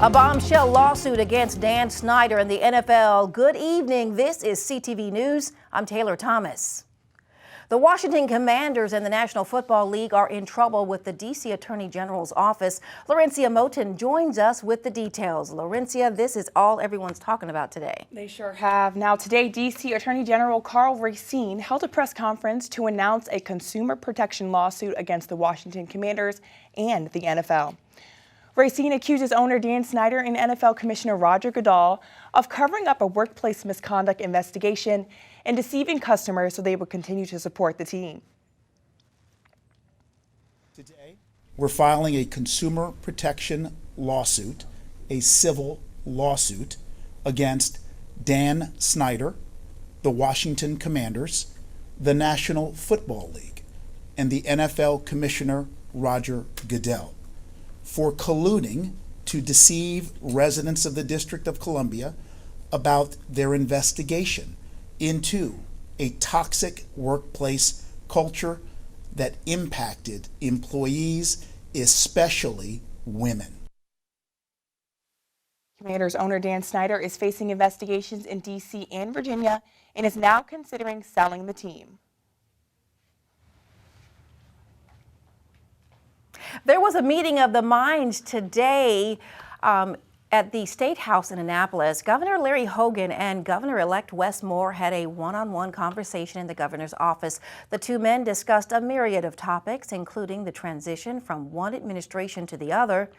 A bombshell lawsuit against Dan Snyder and the NFL. Good evening. This is CTV News. I'm Taylor Thomas. The Washington Commanders and the National Football League are in trouble with the D.C. Attorney General's office. Laurencia Moten joins us with the details. Laurencia, this is all everyone's talking about today. They sure have. Now today, D.C. Attorney General Karl Racine held a press conference to announce a consumer protection lawsuit against the Washington Commanders and the NFL. Racine accuses owner Dan Snyder and NFL Commissioner Roger Goodell of covering up a workplace misconduct investigation and deceiving customers so they would continue to support the team. Today, we're filing a consumer protection lawsuit, a civil lawsuit, against Dan Snyder, the Washington Commanders, the National Football League, and the NFL Commissioner Roger Goodell for colluding to deceive residents of the District of Columbia about their investigation into a toxic workplace culture that impacted employees, especially women. Commanders owner Dan Snyder is facing investigations in D.C. and Virginia and is now considering selling the team. There was a meeting of the minds today at the State House in Annapolis. Governor Larry Hogan and Governor-elect Wes Moore had a one-on-one conversation in the governor's office. The two men discussed a myriad of topics, including the transition from one administration to the other.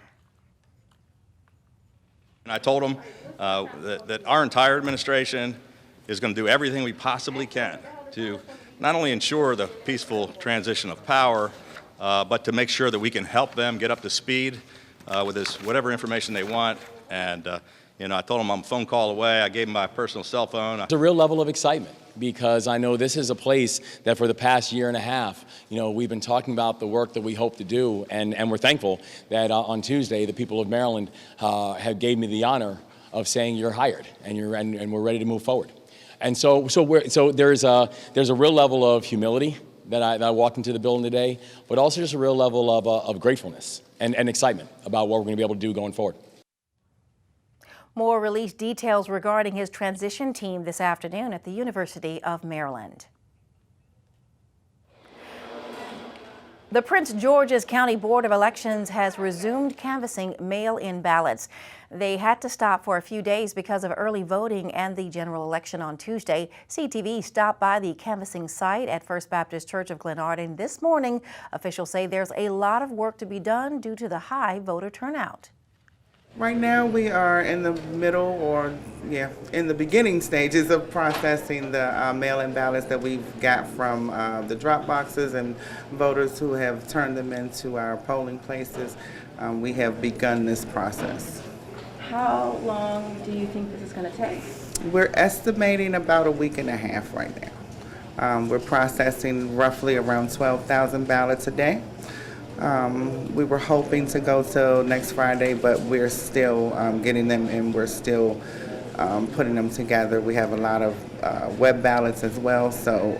And I told them that our entire administration is going to do everything we possibly can to not only ensure the peaceful transition of power, but to make sure that we can help them get up to speed with whatever information they want. And I told them I'm a phone call away. I gave them my personal cell phone. It's a real level of excitement because I know this is a place that for the past year and a half, we've been talking about the work that we hope to do, and we're thankful that on Tuesday the people of Maryland have gave me the honor of saying you're hired and we're ready to move forward. And so there's a real level of humility that I walked into the building today, but also just a real level of gratefulness and excitement about what we're going to be able to do going forward. Moore released details regarding his transition team this afternoon at the University of Maryland. The Prince George's County Board of Elections has resumed canvassing mail-in ballots. They had to stop for a few days because of early voting and the general election on Tuesday. CTV stopped by the canvassing site at First Baptist Church of Glenarden this morning. Officials say there's a lot of work to be done due to the high voter turnout. Right now we are in the middle in the beginning stages of processing the mail-in ballots that we've got from the drop boxes and voters who have turned them into our polling places. We have begun this process. How long do you think this is going to take? We're estimating about a week and a half right now. We're processing roughly around 12,000 ballots a day. We were hoping to go till next Friday, but we're still getting them and we're still putting them together. We have a lot of web ballots as well, so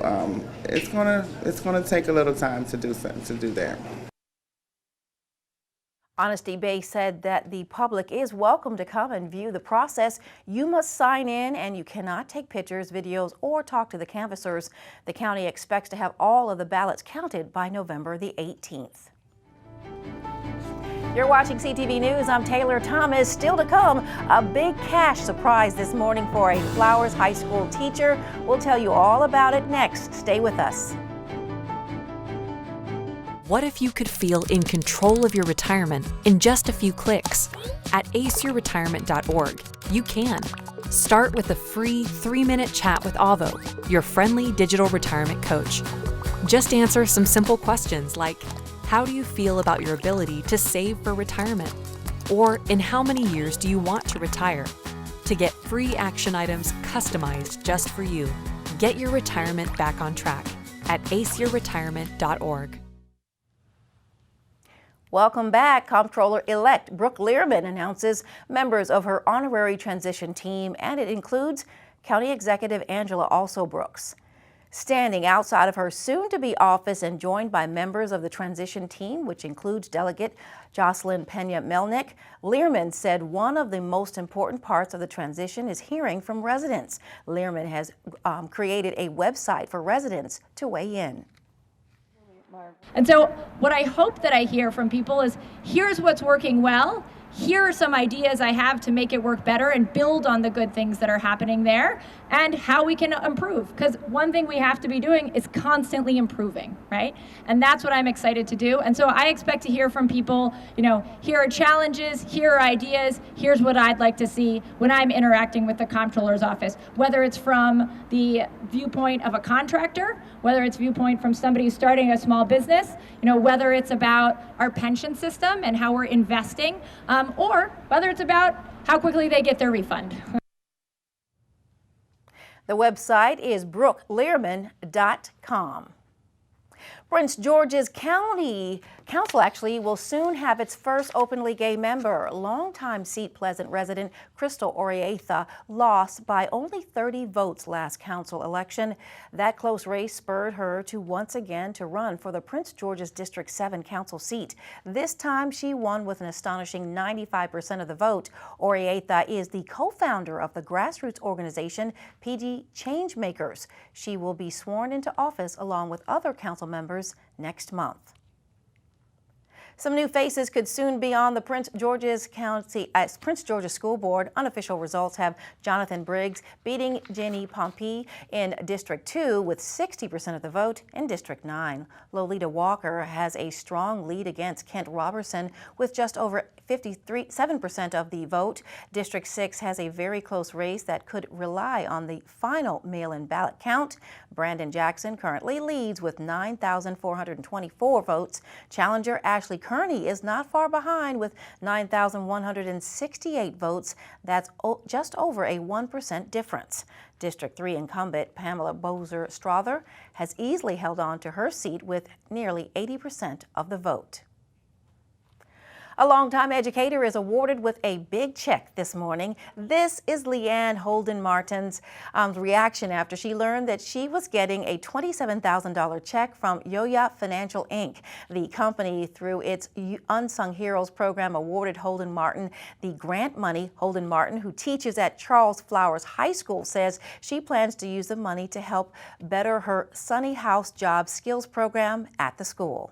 it's gonna take a little time to do that. Honesty Bay said that the public is welcome to come and view the process. You must sign in and you cannot take pictures, videos, or talk to the canvassers. The county expects to have all of the ballots counted by November the 18th. You're watching CTV News. I'm Taylor Thomas. Still to come, a big cash surprise this morning for a Flowers High School teacher. We'll tell you all about it next. Stay with us. What if you could feel in control of your retirement in just a few clicks? At aceyourretirement.org, you can. Start with a free 3-minute chat with Avo, your friendly digital retirement coach. Just answer some simple questions like, how do you feel about your ability to save for retirement? Or in how many years do you want to retire? To get free action items customized just for you, get your retirement back on track at aceyourretirement.org. Welcome back. Comptroller-elect Brooke Learman announces members of her honorary transition team, and it includes County Executive Angela Also Brooks. Standing outside of her soon-to-be office and joined by members of the transition team, which includes Delegate Jocelyn Pena-Melnick, Learman said one of the most important parts of the transition is hearing from residents. Learman has created a website for residents to weigh in. And so what I hope that I hear from people is, here's what's working well. Here are some ideas I have to make it work better and build on the good things that are happening there and how we can improve. Because one thing we have to be doing is constantly improving, right? And that's what I'm excited to do. And so I expect to hear from people, here are challenges, here are ideas, here's what I'd like to see when I'm interacting with the comptroller's office, whether it's from the viewpoint of a contractor, whether it's viewpoint from somebody who's starting a small business, whether it's about our pension system and how we're investing, or whether it's about how quickly they get their refund. The website is brooklearman.com. Prince George's County Council will soon have its first openly gay member. Longtime Seat Pleasant resident Crystal Orietha lost by only 30 votes last council election. That close race spurred her to once again to run for the Prince George's District 7 council seat. This time she won with an astonishing 95% of the vote. Orietha is the co-founder of the grassroots organization PG Changemakers. She will be sworn into office along with other council members next month. Some new faces could soon be on the Prince George's School Board. Unofficial results have Jonathan Briggs beating Jenny Pompey in District 2 with 60% of the vote in District 9. Lolita Walker has a strong lead against Kent Robertson with just over 7% of the vote. District 6 has a very close race that could rely on the final mail-in ballot count. Brandon Jackson currently leads with 9,424 votes. Challenger Ashley Kearney is not far behind with 9,168 votes. That's just over a 1% difference. District 3 incumbent Pamela Bozer-Strother has easily held on to her seat with nearly 80% of the vote. A longtime educator is awarded with a big check this morning. This is Leanne Holden Martin's reaction after she learned that she was getting a $27,000 check from Yoya Financial Inc. The company, through its Unsung Heroes program, awarded Holden Martin the grant money. Holden Martin, who teaches at Charles Flowers High School, says she plans to use the money to help better her Sunny House Job Skills program at the school.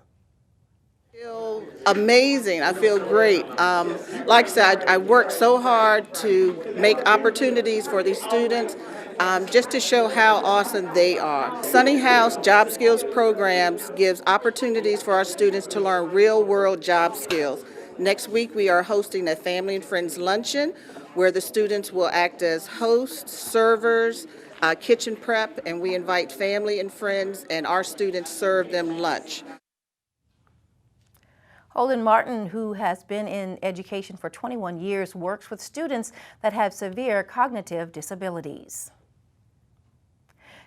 I feel amazing. I feel great. Like I said, I worked so hard to make opportunities for these students just to show how awesome they are. Sunny House Job Skills Programs gives opportunities for our students to learn real-world job skills. Next week, we are hosting a Family and Friends Luncheon where the students will act as hosts, servers, kitchen prep, and we invite family and friends, and our students serve them lunch. Holden Martin, who has been in education for 21 years, works with students that have severe cognitive disabilities.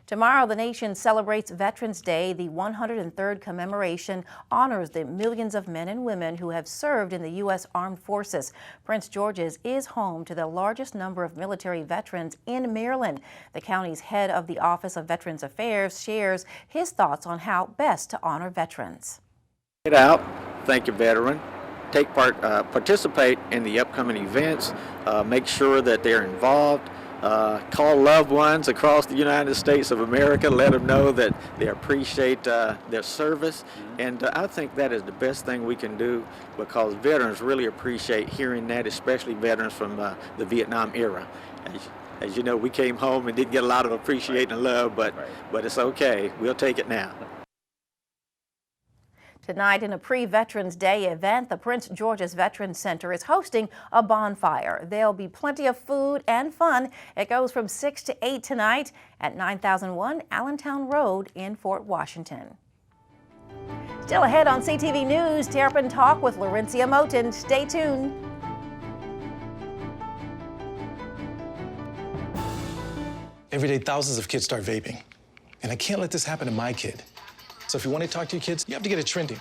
Tomorrow, the nation celebrates Veterans Day. The 103rd commemoration honors the millions of men and women who have served in the U.S. Armed Forces. Prince George's is home to the largest number of military veterans in Maryland. The county's head of the Office of Veterans Affairs shares his thoughts on how best to honor veterans. Get out, thank your veteran, take part, participate in the upcoming events, make sure that they're involved, call loved ones across the United States of America, let them know that they appreciate their service, and I think that is the best thing we can do because veterans really appreciate hearing that, especially veterans from the Vietnam era. As you know, we came home and didn't get a lot of appreciation and love, but it's okay, we'll take it now. Tonight, in a pre-Veterans Day event, the Prince George's Veterans Center is hosting a bonfire. There'll be plenty of food and fun. It goes from 6 to 8 tonight at 9001 Allentown Road in Fort Washington. Still ahead on CTV News, Terrapin Talk with Laurencia Moten. Stay tuned. Every day, thousands of kids start vaping. And I can't let this happen to my kid. So if you want to talk to your kids, you have to get it trending.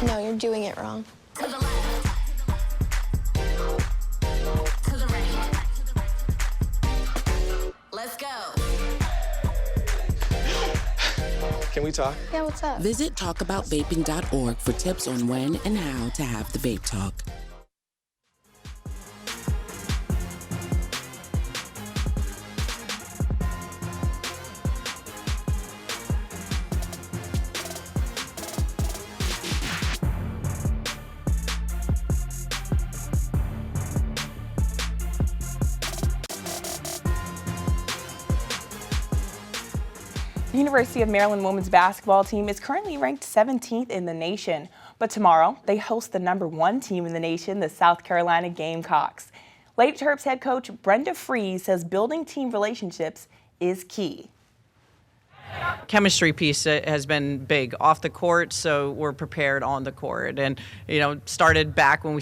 No, you're doing it wrong. Can we talk? Yeah, what's up? Visit talkaboutvaping.org for tips on when and how to have the vape talk. The University of Maryland women's basketball team is currently ranked 17th in the nation, but tomorrow they host the #1 team in the nation, the South Carolina Gamecocks. Lady Terps head coach Brenda Freese says building team relationships is key. Chemistry piece has been big off the court, so we're prepared on the court. And started back when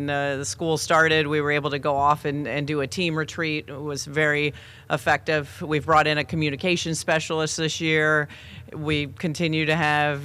the school started, we were able to go off and do a team retreat. It was very effective. We've brought in a communication specialist this year. We continue to have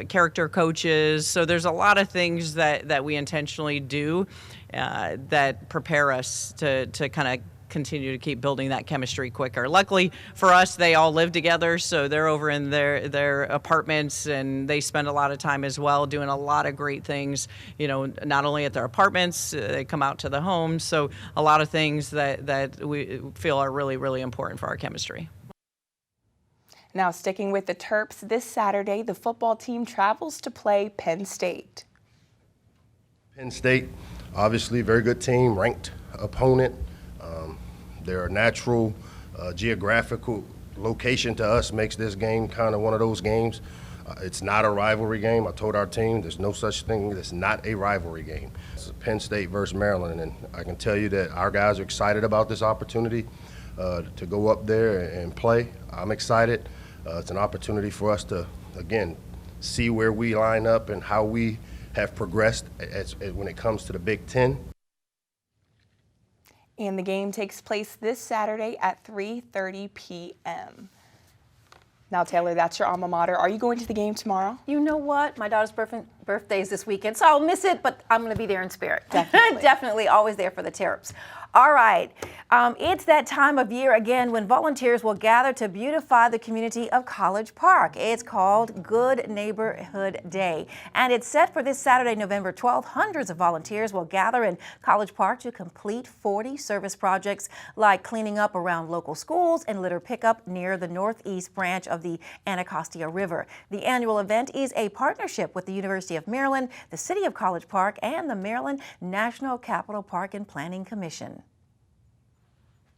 character coaches. So there's a lot of things that we intentionally do that prepare us to kind of continue to keep building that chemistry quicker. Luckily for us, they all live together, so they're over in their apartments, and they spend a lot of time as well doing a lot of great things, not only at their apartments, they come out to the homes, so a lot of things that we feel are really, really important for our chemistry. Now, sticking with the Terps, this Saturday, the football team travels to play Penn State. Penn State, obviously a very good team, ranked opponent. Their natural geographical location to us makes this game kind of one of those games. It's not a rivalry game. I told our team there's no such thing. It's not a rivalry game. It's Penn State versus Maryland, and I can tell you that our guys are excited about this opportunity to go up there and play. I'm excited. It's an opportunity for us to, again, see where we line up and how we have progressed when it comes to the Big Ten. And the game takes place this Saturday at 3:30 p.m. Now, Taylor, that's your alma mater. Are you going to the game tomorrow? You know what? My daughter's birthday is this weekend, so I'll miss it, but I'm going to be there in spirit. Definitely. Definitely always there for the Terps. All right. It's that time of year again when volunteers will gather to beautify the community of College Park. It's called Good Neighborhood Day, and it's set for this Saturday, November 12th. Hundreds of volunteers will gather in College Park to complete 40 service projects like cleaning up around local schools and litter pickup near the northeast branch of the Anacostia River. The annual event is a partnership with the University of Maryland, the City of College Park, and the Maryland National Capital Park and Planning Commission.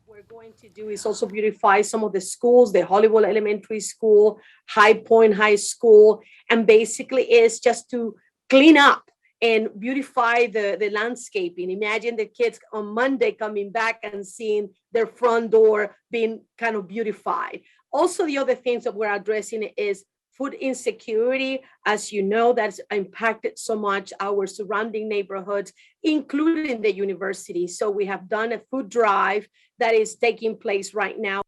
We're going to do is also beautify some of the schools, the Hollywood Elementary School, High Point High School, and basically is just to clean up and beautify the landscaping. Imagine the kids on Monday coming back and seeing their front door being kind of beautified. Also, the other things that we're addressing is food insecurity. As you know, that's impacted so much our surrounding neighborhoods, including the university. So we have done a food drive that is taking place right now.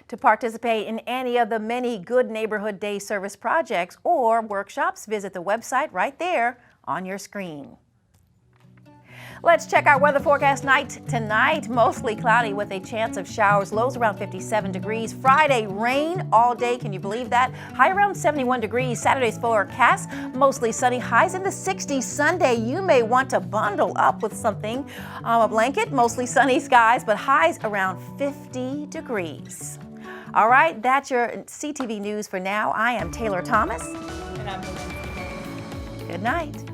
To participate in any of the many Good Neighborhood Day service projects or workshops, visit the website right there on your screen. Let's check our weather forecast tonight. Mostly cloudy with a chance of showers, lows around 57 degrees. Friday, rain all day. Can you believe that? High around 71 degrees. Saturday's forecast, mostly sunny, highs in the 60s. Sunday, you may want to bundle up with something. A blanket, mostly sunny skies, but highs around 50 degrees. All right, that's your CTV news for now. I am Taylor Thomas. And I'm Good night.